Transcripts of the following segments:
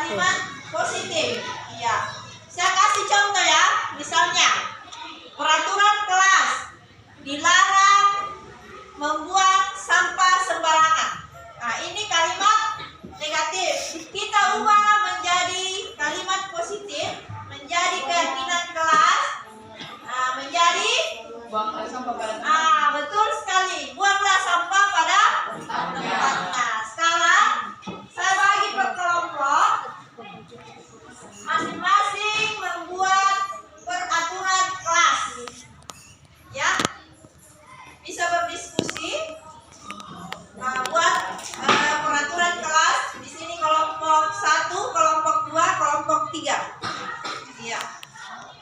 kalimat positif. Iya. Saya kasih contoh ya. Misalnya, peraturan kelas dilarang membuang sampah sembarangan. Nah, ini kalimat negatif. Kita ubah menjadi kalimat positif, menjadi keyakinan kelas. Nah, menjadi buanglah sampah pada betul sekali. Buanglah sampah pada tempatnya. Sekarang saya bagi per kelompok. Masing-masing membuat peraturan kelas. Ya. Bisa berdiskusi. Buat peraturan kelas. Di sini kelompok 1, kelompok 2, kelompok 3. Iya.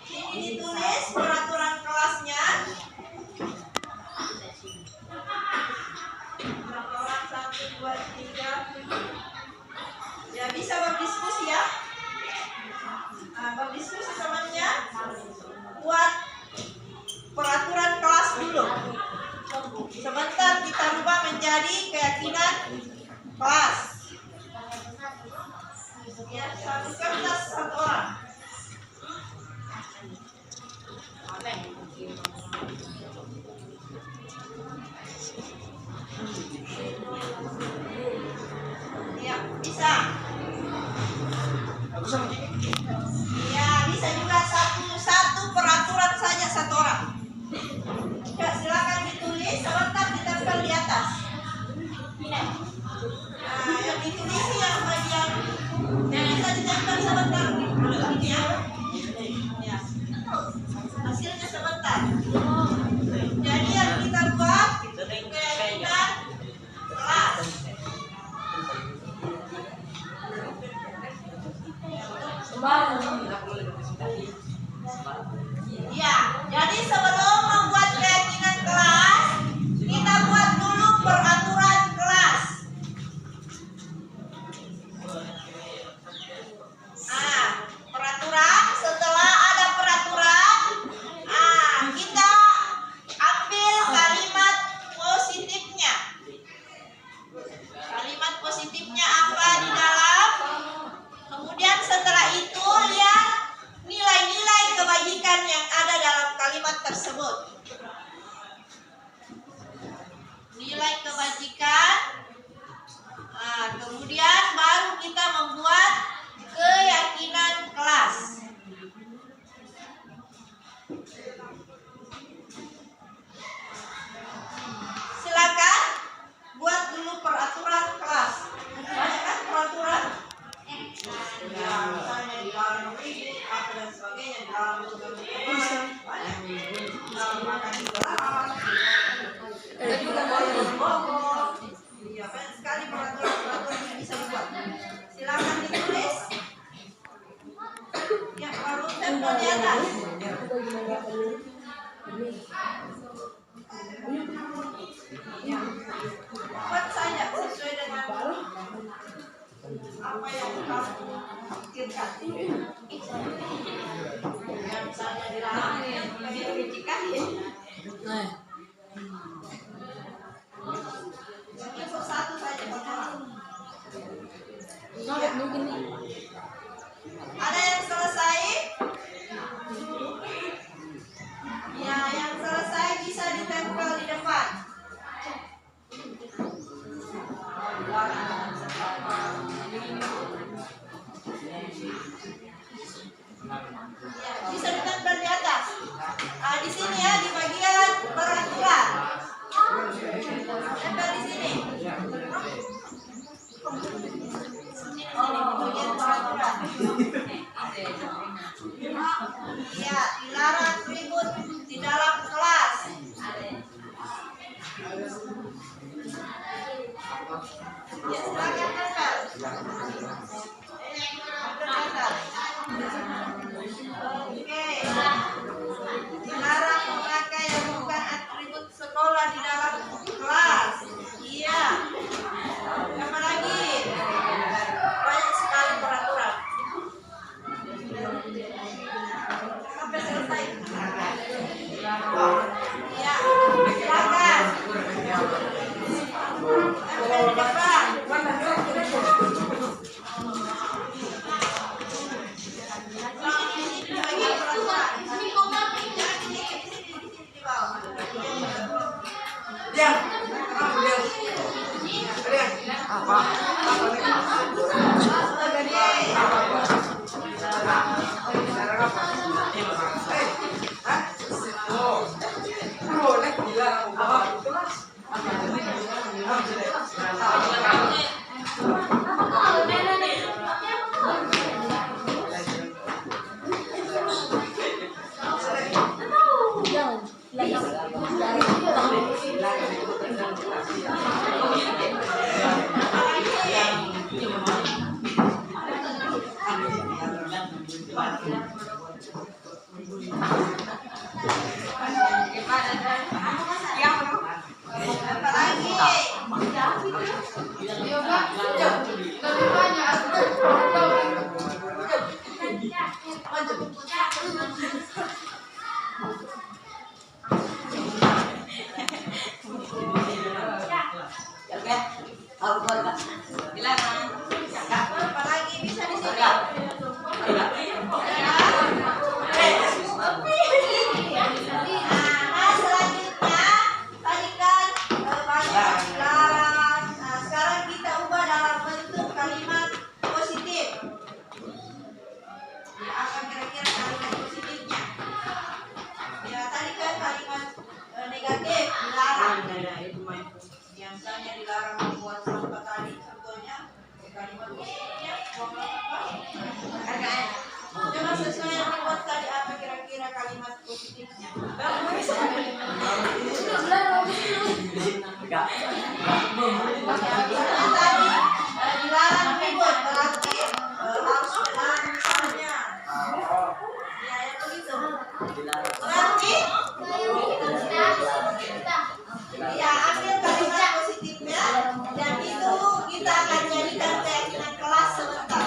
Ini ditulis peraturan kelasnya. Peraturan 1, 2, 3. Ya, bisa berdiskusi ya. Berdiskusi temannya. Buat peraturan kelas dulu. Sebentar kita rubah menjadi keyakinan kelas. Ya, satu kertas satu orang. Ya, bisa. Ya, bisa juga satu peraturan saja satu orang. Ya, silakan ditulis, sebentar ditempel di atas. Yang ditulis yang bagian yang bisa ditempel sebentar. Ya. Ya. Hasilnya sebentar. Jadi yang kita buat keyakinan kelas. Ya, jadi sebelum membuat keyakinan kelas, kita buat dulu peraturan kelas. Peraturan, setelah ada peraturan, kita ambil kalimat positifnya. Kalimat positifnya apa di dalam? Kemudian setelah itu lihat nilai-nilai kebajikan yang ada dalam kalimat tersebut. Nilai kebajikan. Kemudian baru kita membuat keyakinan kelas. Silakan buat dulu peraturan kelas. Banyak kan peraturan? Ya, misalnya di dalam negeri, apa dan sebagainya, di dalam banyak. Dalam makan di dalam. Iya, banyak sekali peraturan-peraturan yang bisa dibuat. Silakan ditulis. Ya, baru tempel di atas. Buat saja sesuai dengan apa yang kamu pikirkan. Ya, misalnya dilarang yang diberikan ya. Cukup satu saja pertama. Ada yang selesai? Ya, yang selesai bisa ditempel di depan. Ya, bisa ditempel di atas. Di sini ya, di bagian peraturan. Tempel di sini. Bagian peraturan. Ya, dilarang ribut di dalam kelas. Ya, silakan tempel. Oke. Dilarang memakai yang bukan atribut sekolah di dalam kelas. Iya. Apa lagi? Banyak sekali peraturan. Sampai selesai. Ya, silakan. Tempel di depan. Apalagi bisa di sini. Nah, selanjutnya tadi kan banyak bilang. Nah, sekarang kita ubah dalam bentuk kalimat positif. Ya, apa kira-kira kalimat positifnya? Ya, tadi kan kalimat negatif dilarang. Biasanya dilarang membuat sampah tadi. Contohnya kalimat positifnya buang apa? Coba sesuai yang dibuat tadi, apa kira-kira kalimat positifnya? Tadi dilarang membuat berarti harus benar misalnya. Ya, yang begitu. Berarti ya, ambil kalimat positifnya dan itu kita akan jadikan keyakinan kelas sebentar.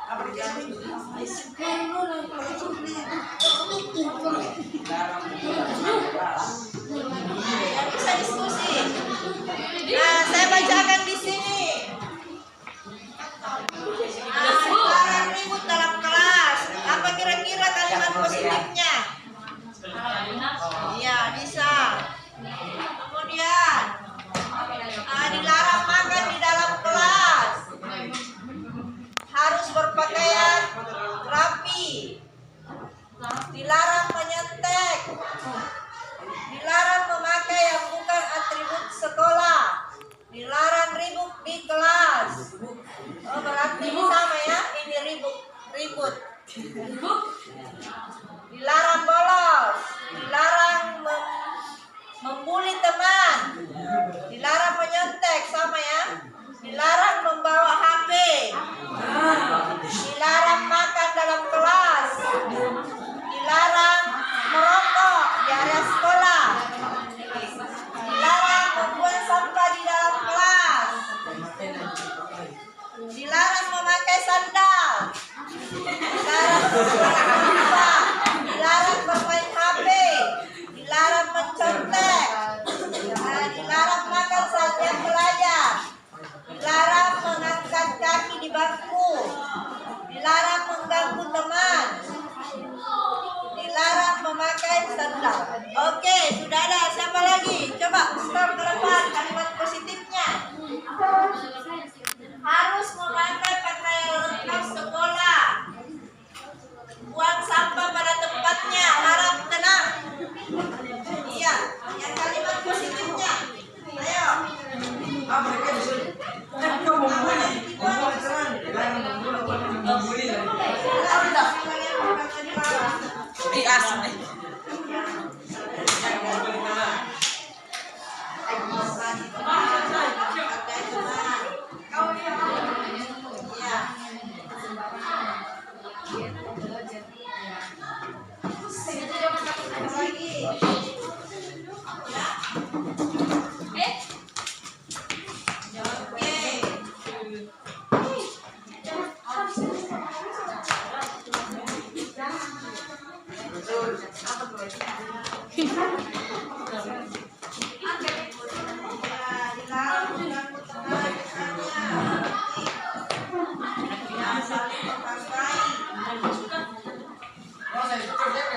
Apa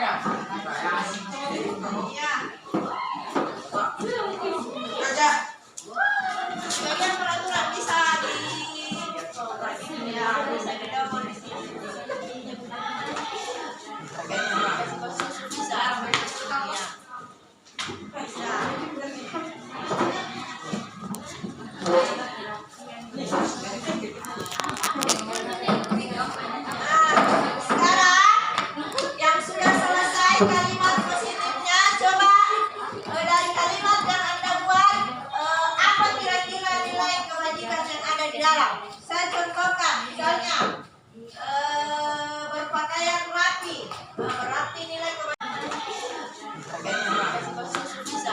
Ya. Ada sebagian peraturan bisa bisa didownload di sini. Bisa. Kalimat positifnya, coba dari kalimat yang Anda buat, apa kira-kira nilai kebajikan yang ada di dalam? Saya contohkan, misalnya berpakaian rapi, berarti nilai kebajikan bisa.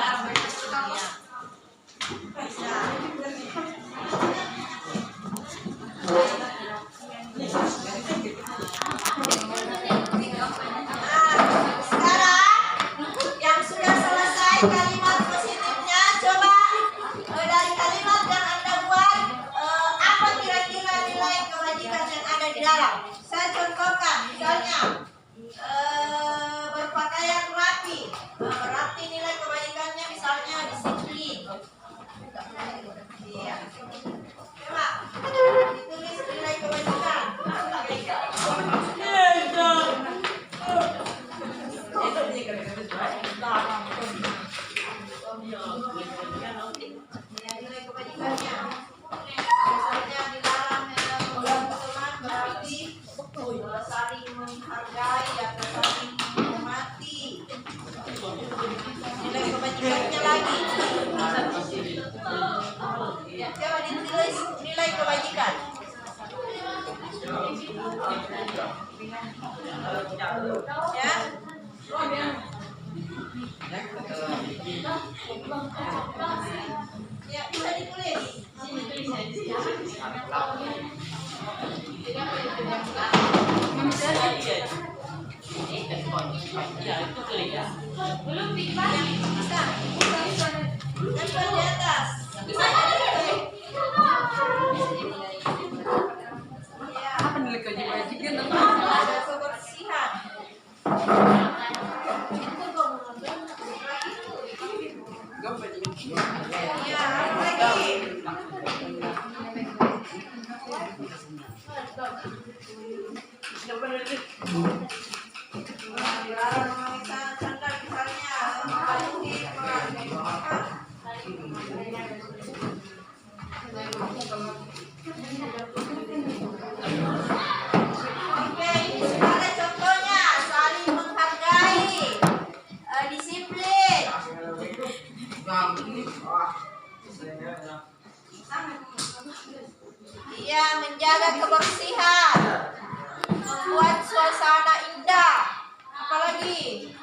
Kalimat positifnya, coba dari kalimat yang Anda buat, apa kira-kira nilai kebajikan yang ada di dalam? Saya contohkan, misalnya berpakaian rapi, berarti nilai kebajikannya misalnya disiplin. Iya. Coba ditulis nilai kebajikan. Nilai kebajikannya misalnya dilarang teman berarti saling menghargai atau saling menghormati. Nilai kebajikannya lagi, coba ditulis nilai kebajikan. Ya. Ya, bisa ditulis. Belum bisa. Tempel di atas. Bisa. Apa nilai kebajikan? Ada kebersihan. Ya, apa lagi? Dilarang memegang sandal misalnya, mematuhi peraturan. Oke, ini ada contohnya, saling menghargai, disiplin. Iya, menjaga kebersihan, membuat suasana indah. Apalagi?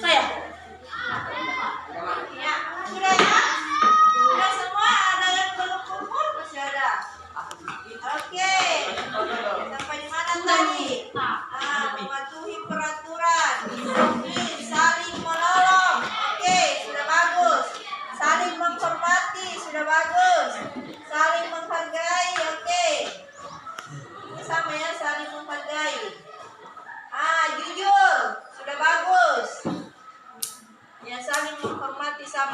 Saya. Ya, sudah ya? Sudah semua, ada yang belum kumpul masih ada. Oke. Sampai di mana tadi? Mematuhi peraturan, disiplin, saling menolong. Oke, sudah bagus. Saling menghormati, sudah bagus. Saling menghargai, oke. Sama ya, saling menghargai. Jujur, sudah bagus. Ya, saling menghormati sama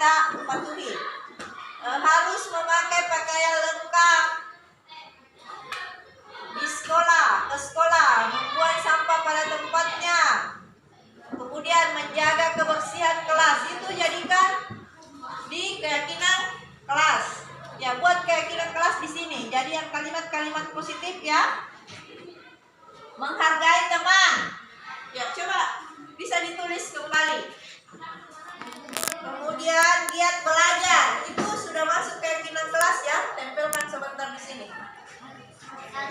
kita patuhi. Harus memakai pakaian lengkap di sekolah, ke sekolah, membuang sampah pada tempatnya, kemudian menjaga kebersihan kelas. Itu jadikan di keyakinan kelas. Ya, buat keyakinan kelas di sini. Jadi yang kalimat-kalimat positif ya. Menghargai teman. Ya, coba bisa ditulis kembali. Kemudian giat belajar. Itu sudah masuk keyakinan kelas ya. Tempelkan sebentar di sini.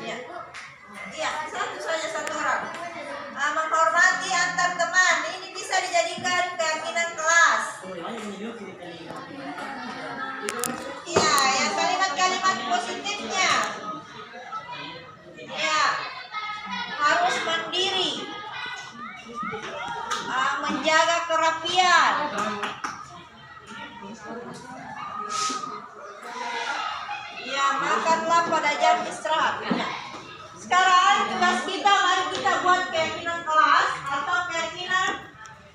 Ya. Iya, satu orang. Menghormati antar teman. Ini bisa dijadikan keyakinan kelas. Ya, yang kalimat-kalimat positifnya. Ya, harus mandiri, menjaga kerapian. Ya, makanlah pada jam istirahat. Sekarang tugas kita, mari kita buat keyakinan kelas atau keyakinan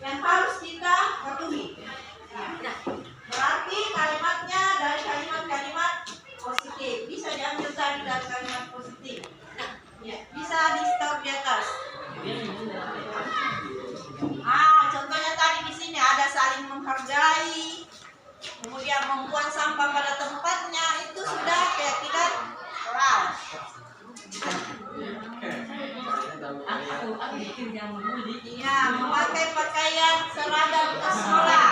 yang harus kita patuhi. Berarti kalimatnya dari kalimat-kalimat positif. Bisa diambil tadi dari kalimat positif. Ya, bisa di stop di atas. Contohnya tadi di sini ada saling menghargai, kemudian membuang sampah pada tempatnya. Itu sudah keyakinan kelas. Iya, memakai pakaian seragam ke sekolah.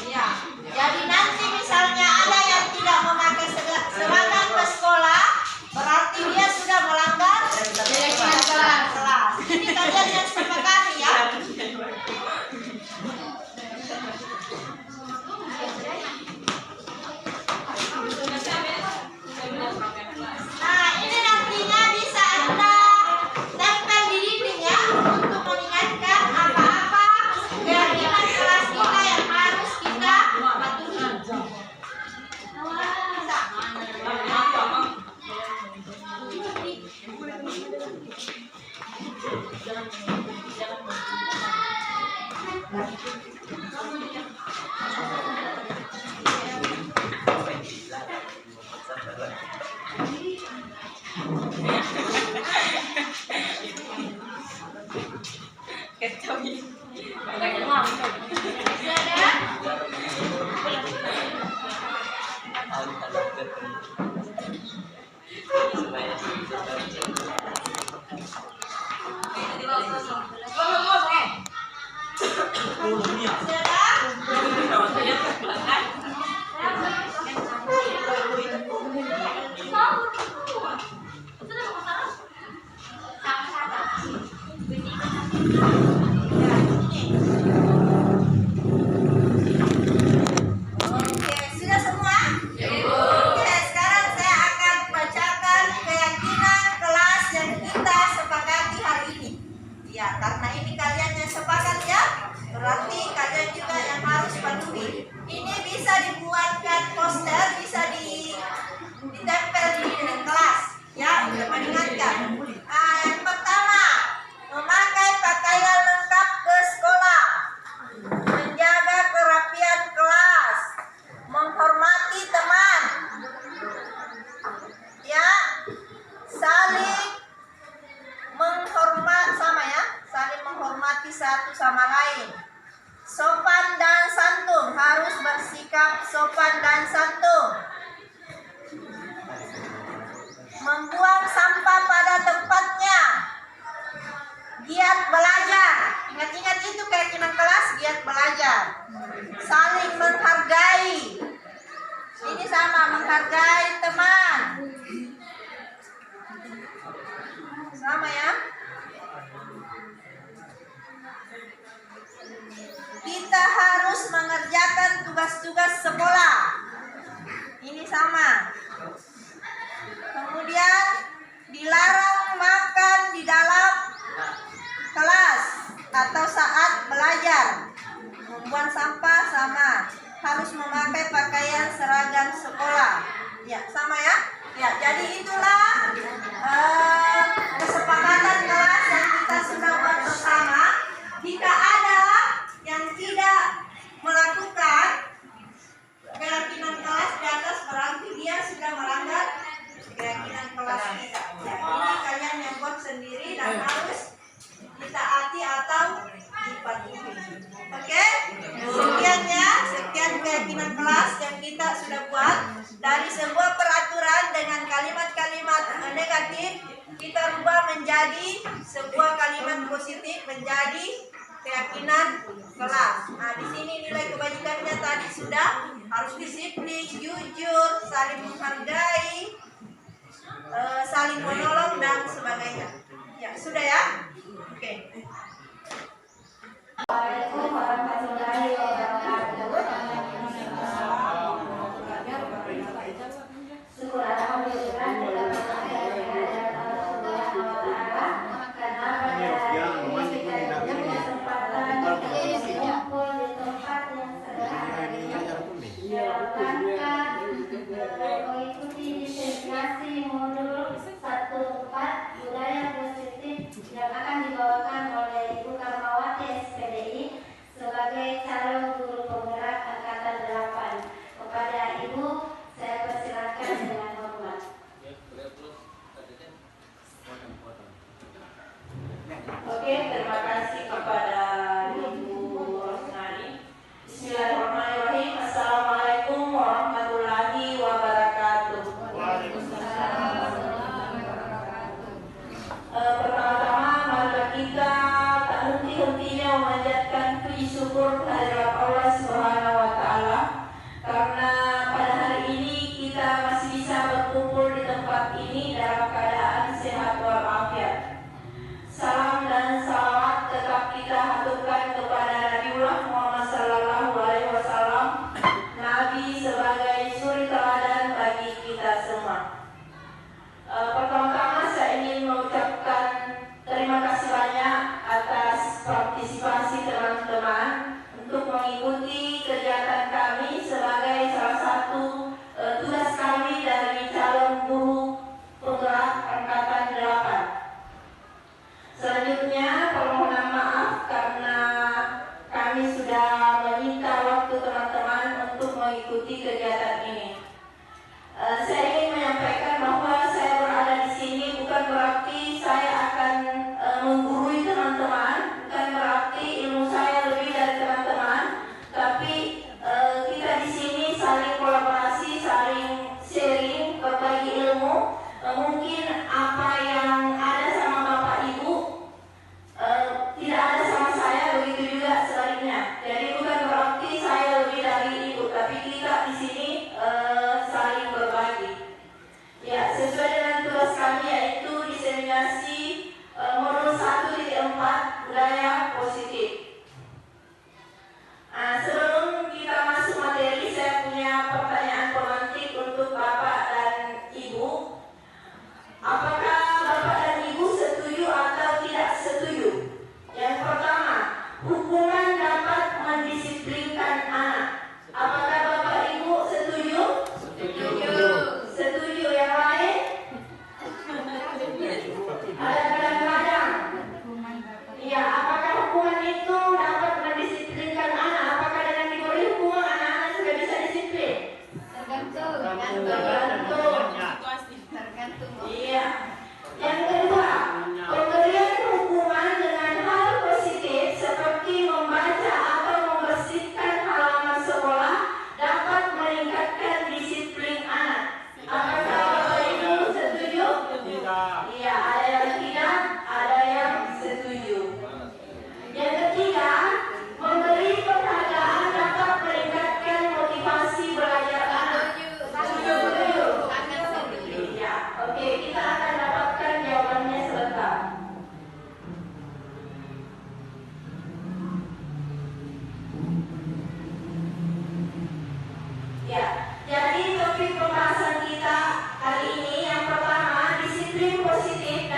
Iya. Jadi nanti misalnya ada yang tidak memakai seragam ke sekolah, berarti dia sudah melanggar keyakinan kelas. Ini kalian yang sepakati ya. Nah, ini nantinya bisa Anda tempel di dinding ya, untuk mengingatkan apa-apa keyakinan kelas kita yang harus kita patuhi. Karena ini kalian yang sepakat ya, berarti kalian juga yang harus patuhi. Ini bisa dibuatkan poster, bisa ditempel di dinding kelas ya, untuk mengingatkan. Yang pertama, memakai pakaian lengkap ke sekolah, menjaga kerapian kelas, menghormati teman, ya, saling menghormati satu sama lain, sopan dan santun, harus bersikap sopan dan santun, membuang sampah pada tempatnya, giat belajar. Ingat-ingat itu keyakinan kelas, giat belajar, saling menghargai. Ini sama, menghargai teman, sama ya. Kita harus mengerjakan tugas-tugas sekolah. Ini sama. Kemudian dilarang makan di dalam kelas atau saat belajar. Membuang sampah sama. Harus memakai pakaian seragam sekolah. Ya, sama ya. Ya, jadi itulah kesepakatan kelas yang kita sudah buat bersama. Jika ada yang tidak melakukan, negatif kita rubah menjadi sebuah kalimat positif, menjadi keyakinan kelas. Nah, di sini nilai kebajikannya tadi sudah harus disiplin, jujur, saling menghargai, saling menolong dan sebagainya. Ya, sudah ya? Oke. Assalamualaikum warahmatullahi wabarakatuh. Syukur alhamdulillah kita berada di hadapan Allah Subhanahu wa taala karena pada hari ini kita diberi kesempatan untuk berkumpul di tempat yang sederhana ini dalam rangka mengikuti disertasi modul 1/4 budaya positif yang akan dibawakan oleh Ibu Karmawati SPDI sebagai calon guru penggerak angkatan 8. Kepada Ibu saya persilakan dengan hormat. Oke, terima kasih kepada Ibu Rosnari. Bismillahirrahmanirrahim. Assalamualaikum warahmatullahi wabarakatuh. Pertama-tama marilah kita tak henti-hentinya memanjatkan puji syukur kehadirat Allah Subhanahu wa taala karena pada hari ini kita masih bisa berkumpul di tempat ini dalam keadaan sehat walafiat. Salam dan salawat tetap kita haturkan kepada Nabiullah Muhammad sallallahu alaihi wasallam, Nabi sebagai suri teladan bagi kita semua. Pertama-tama saya ingin mengucapkan terima kasih banyak atas partisipasi teman-teman untuk mengikuti kegiatan kami sebagai salah satu tugas kami dari calon guru penggerak angkatan 8. Selanjutnya permohonan maaf karena kami sudah menyita waktu teman-teman untuk mengikuti kegiatan ini. Saya ingin menyampaikan bahwa saya berada di sini bukan berarti saya akan menggurui teman-teman, bukan berarti ilmu saya lebih dari teman-teman, tapi kita di sini saling kolaborasi, saling sharing, berbagi ilmu. Mungkin apa yang ada sama Bapak Ibu tidak ada sama saya, begitu juga sebaliknya. Jadi bukan berarti saya lebih dari Ibu, tapi kita di sini saling berbagi. Ya, sesuai dengan tugas kami yaitu diseminasi modul 1/4 budaya positif. Sebelum kita masuk materi, saya punya pertanyaan pemantik untuk Bapak dan Ibu. Apakah Bapak dan Ibu setuju atau tidak setuju? Yang pertama, hukuman dapat mendisiplinkan anak. Apakah Bapak Ibu setuju? Setuju. Setuju. Yang lain? Ada kadang-kadang. Iya, apakah hukuman itu dapat mendisiplinkan anak? Apakah dengan diberi hukuman anak-anak sudah bisa disiplin? Tergantung. Iya. Yang kedua, pemberian hukuman dengan hal positif seperti membaca atau membersihkan halaman sekolah dapat meningkatkan disiplin anak. Apakah Bapak Ibu setuju? Tidak. Iya, ada yang tidak, ada yang setuju. Yang ketiga, memberi penghargaan dapat meningkatkan motivasi belajar anak. Setuju. Iya, oke, kita akan dapatkan jawabannya sebentar. Ya, jadi topik pembahasan kita hari ini yang pertama, disiplin positif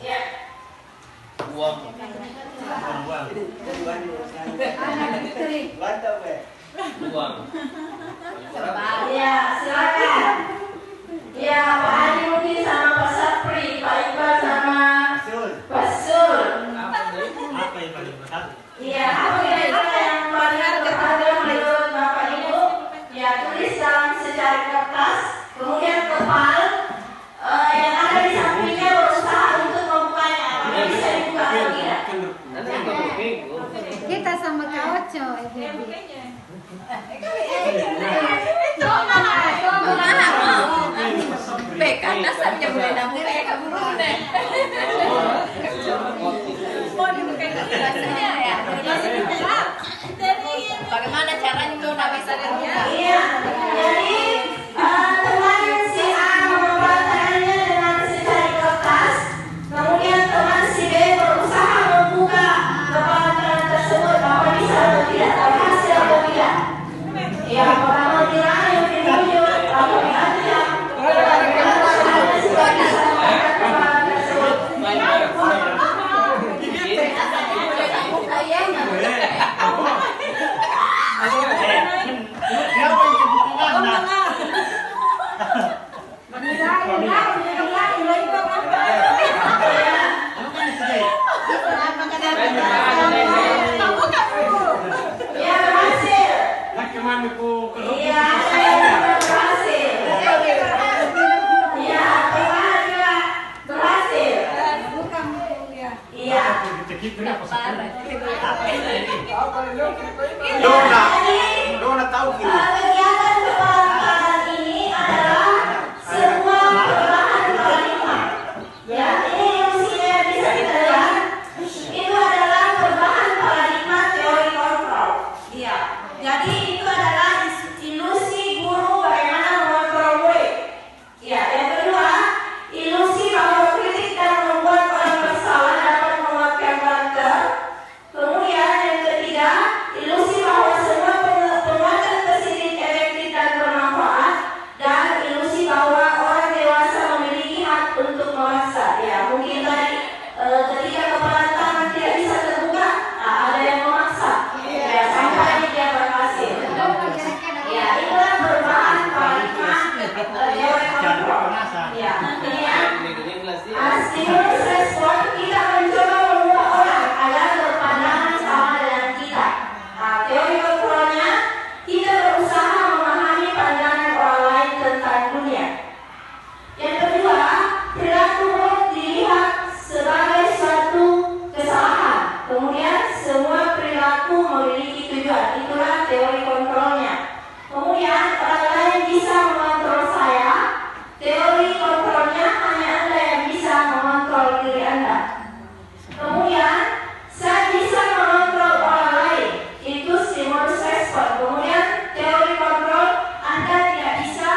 Ya. Uang. Uang. Ya, silakan. Ya, Pak Adi mungkin sama Pak Sapri, Pak Iqbal sama Pak Sul. Apa yang paling besar? Iya, apa kira-kira yang paling berharga menurut Bapak Ibu? Ya, tulis dalam secari kertas, kemudian kepal yang ada di sampingnya berusaha untuk membukanya. Apakah bisa dibuka atau tidak? Kita sama Kak Oco, Bekan dasarnya boleh nabung kayak kamu deh. Mau dibuka dasarnya ya. Bagaimana caranya tuh nggak bisa kerja? Iya, jadi teman si A membuatnya dengan secari kertas, kemudian teman si B berusaha membuka kepala tersebut. Bapak bisa atau tidak? Berhasil atau tidak? Ya, orang mau tirai yang ditunjuk, atau diajak. Siapa yang kebutuhan? Ya, berhasil. Iya, berhasil. Iya, kemana juga berhasil. Iya. Dona tahu gitu. Kegiatan kepala ini adalah sebuah perubahan paradigma. Ya, ini ilusinya bisa kita lihat. Itu adalah perubahan paradigma teori kontrol. Iya. Jadi itu adalah ilusi guru bagaimana mengontrol murid. Ya, yang kedua, ilusi bahwa kritik dan membuat orang bersalah dapat menguatkan karakter. Kemudian yang ketiga, ilusi bahwa semua penguatan tersebut efektif dan bermanfaat, dan ilusi bahwa orang dewasa memiliki hak untuk memaksa. Ya, mungkin tadi ketika kepala tangan tidak bisa terbuka, ada yang memaksa. Ya, sampai dia berhasil. Ya, itulah perubahan paradigma teori kontrol. Ya, kemudian stimulus respon, kita mencoba mengubah orang agar berpandangan sama dengan kita. Teori kontrolnya, kita berusaha memahami pandangan orang lain tentang dunia. Yang kedua, perilaku buruk dilihat sebagai suatu kesalahan. Kemudian semua perilaku memiliki tujuan. Itulah teori kontrolnya. Kemudian orang lain bisa mengontrol saya. Teori kontrolnya hanya Anda yang bisa mengontrol diri Anda. Kemudian saya bisa mengontrol orang lain. Itu stimulus respon. Kemudian teori kontrol, Anda tidak bisa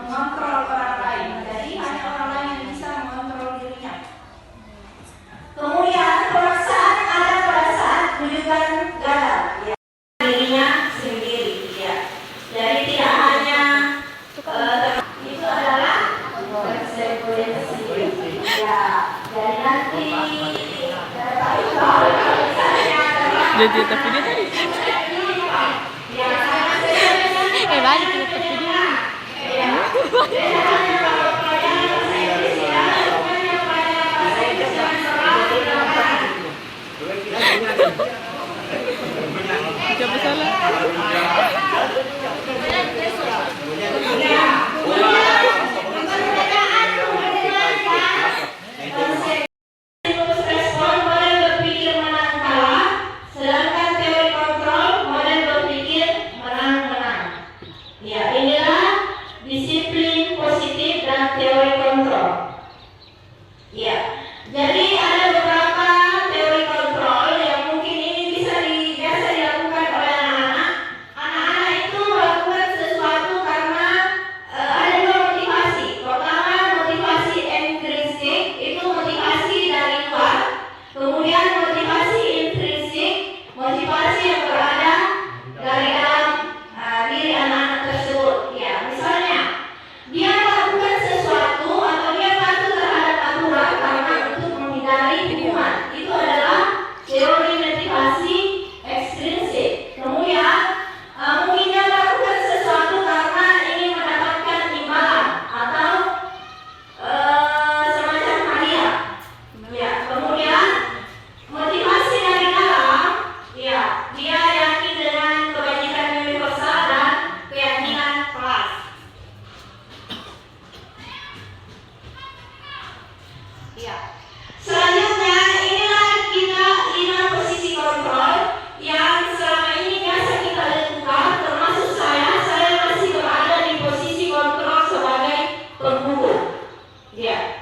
mengontrol orang lain. Jadi hanya orang lain yang bisa mengontrol dirinya. Kemudian pemaksaan ada pada saat rujukan gagal. Ya. Dirinya sendiri. Ya. Jadi tidak hanya itu adalah konsekuensi. Ya. Jadi nanti Jadi tapi dia tadi. Banyak kita video. Siapa salah? Stimulus respon model berpikir menang kalah, sedangkan teori kontrol model berpikir menang-menang. Ya, inilah disiplin positif dan teori kontrol. Ya, jadi ada beberapa teori kontrol yang mungkin ini biasa dilakukan oleh anak-anak. Anak-anak itu melakukan sesuatu karena ada dua motivasi. Pertama, motivasi intrinsik, itu motivasi dari luar. Kemudian motivasi intrinsik, motivasi yang berada dari dalam diri anak-anak tersebut. Ya, misalnya dia melakukan sesuatu Iya. Selanjutnya inilah posisi kontrol yang selama ini biasa kita lakukan, termasuk saya masih berada di posisi kontrol sebagai penghubung. Ya.